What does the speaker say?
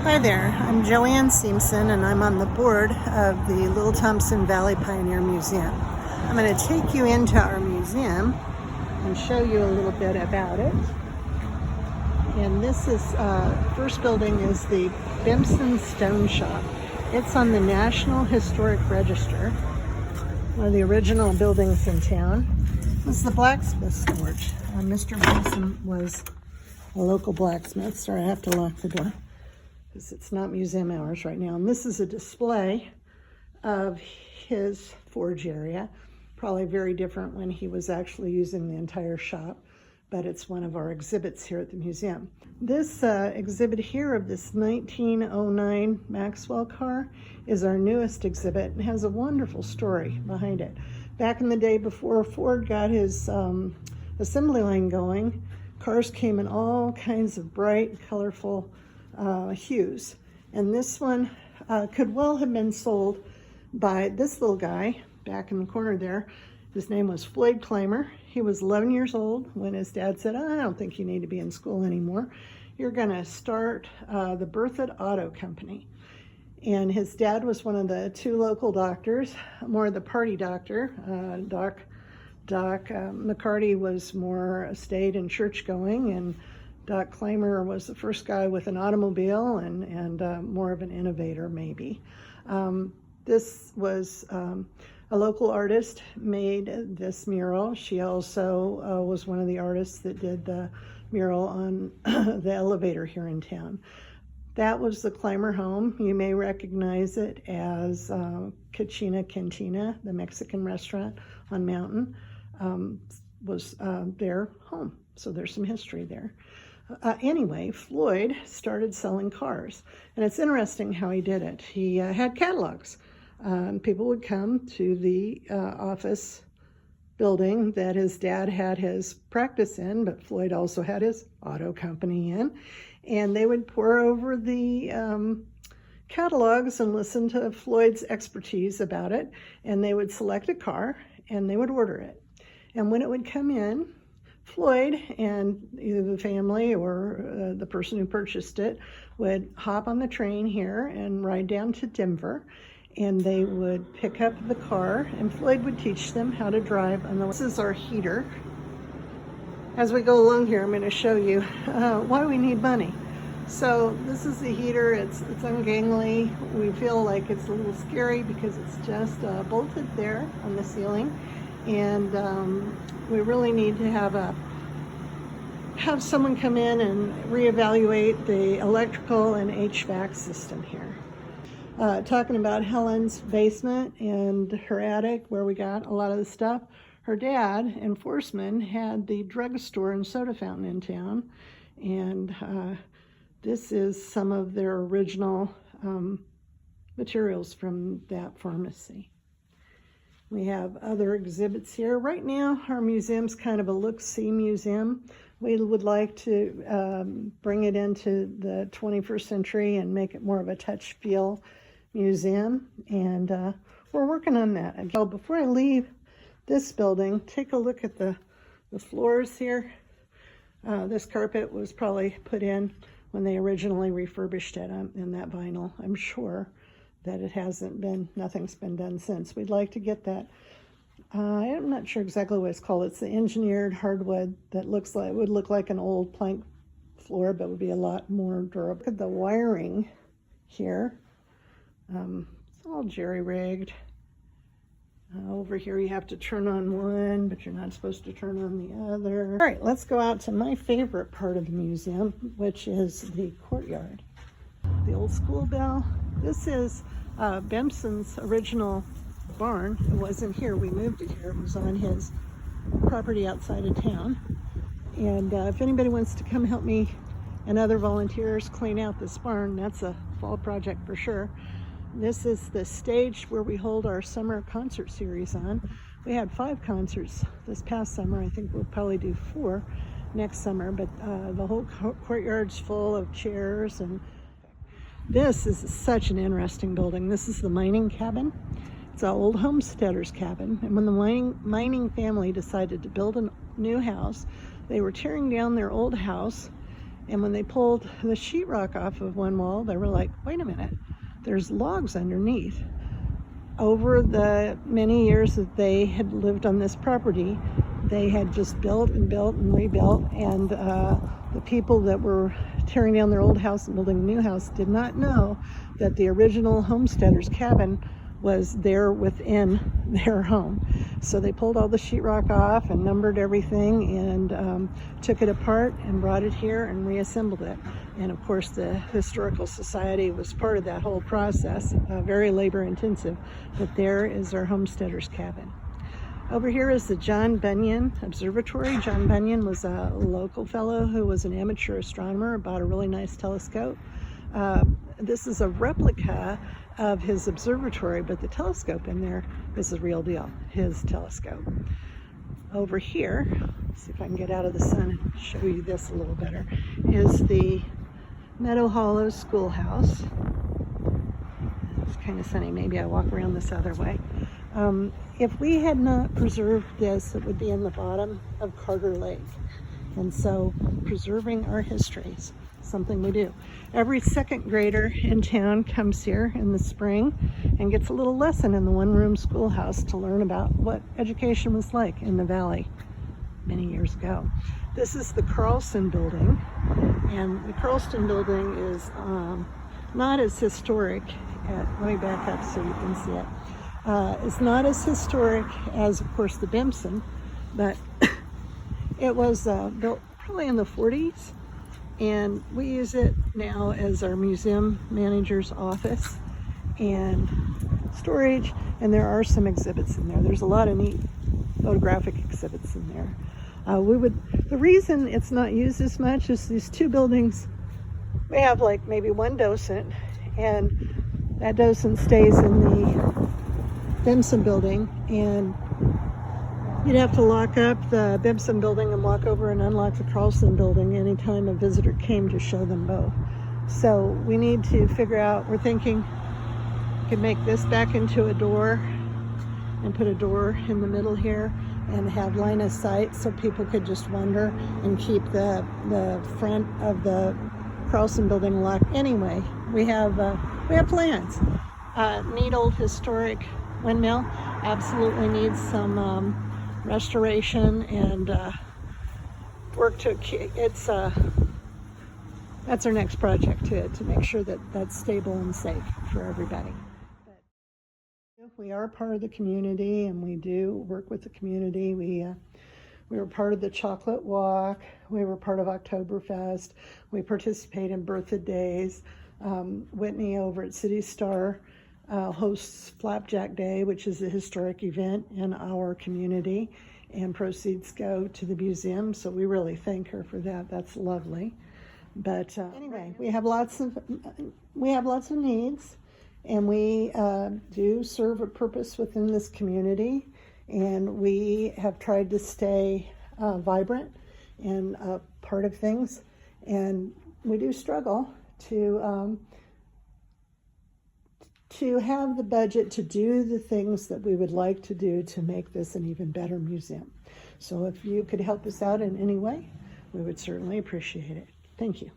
Hi there, I'm JOAann Simpson and I'm on the board of the Little Thompson Valley Pioneer Museum. I'm going to take you into our museum and show you a little bit about it. And this is, first building is the Bempson Stone Shop. It's on the National Historic Register, one of the original buildings in town. This is the blacksmith's forge. Mr. Bempson was a local blacksmith. Sorry, I have to lock the door because it's not museum hours right now. And this is a display of his forge area. Probably very different when he was actually using the entire shop, but it's one of our exhibits here at the museum. This exhibit here of this 1909 Maxwell car is our newest exhibit and has a wonderful story behind it. Back in the day before Ford got his assembly line going, cars came in all kinds of bright, colorful hues. And this one could well have been sold by this little guy back in the corner there. His name was Floyd Clymer. He was 11 years old when his dad said, I don't think you need to be in school anymore. You're going to start the Berthoud Auto Company. And his dad was one of the two local doctors, more the party doctor. Doc McCarty was more staid and church going, and Doc Clymer was the first guy with an automobile and more of an innovator maybe. This was a local artist made this mural. She also was one of the artists that did the mural on the elevator here in town. That was the Clymer home. You may recognize it as Cachina Cantina, the Mexican restaurant on Mountain, was their home. So there's some history there. Anyway, Floyd started selling cars. And it's interesting how he did it. He had catalogs. People would come to the office building that his dad had his practice in, but Floyd also had his auto company in. And they would pore over the catalogs and listen to Floyd's expertise about it. And they would select a car and they would order it. And when it would come in, Floyd and either the family or the person who purchased it would hop on the train here and ride down to Denver. And they would pick up the car and Floyd would teach them how to drive. And this is our heater. As we go along here, I'm going to show you why we need money. So this is the heater. It's ungainly. We feel like it's a little scary because it's just bolted there on the ceiling. And we really need to have someone come in and reevaluate the electrical and HVAC system here. Talking about Helen's basement and her attic where we got a lot of the stuff. Her dad and Forsman had the drugstore and soda fountain in town, and this is some of their original materials from that pharmacy. We have other exhibits here. Right now, our museum's kind of a look-see museum. We would like to bring it into the 21st century and make it more of a touch-feel museum, and we're working on that. So before I leave this building, take a look at the floors here. This carpet was probably put in when they originally refurbished it in that vinyl. I'm sure that it hasn't been, nothing's been done since. We'd like to get that. I'm not sure exactly what it's called. It's the engineered hardwood that would look like an old plank floor, but would be a lot more durable. Look at the wiring here. It's all jerry-rigged. Over here you have to turn on one, but you're not supposed to turn on the other. All right, let's go out to my favorite part of the museum, which is the courtyard. The old school bell. This is Bempson's original barn. It wasn't here. We moved it here. It was on his property outside of town. And if anybody wants to come help me and other volunteers clean out this barn, that's a fall project for sure. This is the stage where we hold our summer concert series on. We had 5 concerts this past summer. I think we'll probably do 4 next summer, but the whole courtyard's full of chairs. And this is such an interesting building. This is the mining cabin. It's an old homesteader's cabin. And when the mining family decided to build a new house, they were tearing down their old house And when they pulled the sheetrock off of one wall, they were like, wait a minute, there's logs underneath. Over the many years that they had lived on this property, they had just built and built and rebuilt, and the people that were tearing down their old house and building a new house did not know that the original homesteader's cabin was there within their home. So they pulled all the sheetrock off and numbered everything and took it apart and brought it here and reassembled it. And of course the Historical Society was part of that whole process, very labor intensive, but there is our homesteader's cabin. Over here is the John Bunyan Observatory. John Bunyan was a local fellow who was an amateur astronomer, bought a really nice telescope. This is a replica of his observatory, but the telescope in there is the real deal, his telescope. Over here, let's see if I can get out of the sun and show you this a little better, is the Meadow Hollow Schoolhouse. It's kind of sunny, maybe I walk around this other way. If we had not preserved this, it would be in the bottom of Carter Lake. And so preserving our history is something we do. Every second grader in town comes here in the spring and gets a little lesson in the one-room schoolhouse to learn about what education was like in the valley many years ago. This is the Carlson Building, and the Carlson Building is not as historic. Let me back up so you can see it. It's not as historic as, of course, the Bimson, but it was built probably in the 40s, and we use it now as our museum manager's office and storage, and there are some exhibits in there. There's a lot of neat photographic exhibits in there. The reason it's not used as much is these two buildings, we have like maybe one docent, and that docent stays in the Bimson building, and you'd have to lock up the Bimson building and walk over and unlock the Carlson building anytime a visitor came to show them both. So we need to figure out, we're thinking we could make this back into a door and put a door in the middle here and have line of sight so people could just wander and keep the front of the Carlson building locked. Anyway, we have plans. Neat old historic windmill, absolutely needs some restoration and work to, that's our next project, to make sure that that's stable and safe for everybody. But we are part of the community, and we do work with the community. We were part of the Chocolate Walk. We were part of Oktoberfest. We participate in Bertha Days. Whitney over at City Star hosts Flapjack Day, which is a historic event in our community, and proceeds go to the museum. So we really thank her for that. That's lovely. But anyway, we have lots of needs, and we do serve a purpose within this community, and we have tried to stay vibrant and part of things, and we do struggle to have the budget to do the things that we would like to do to make this an even better museum. So if you could help us out in any way, we would certainly appreciate it. Thank you.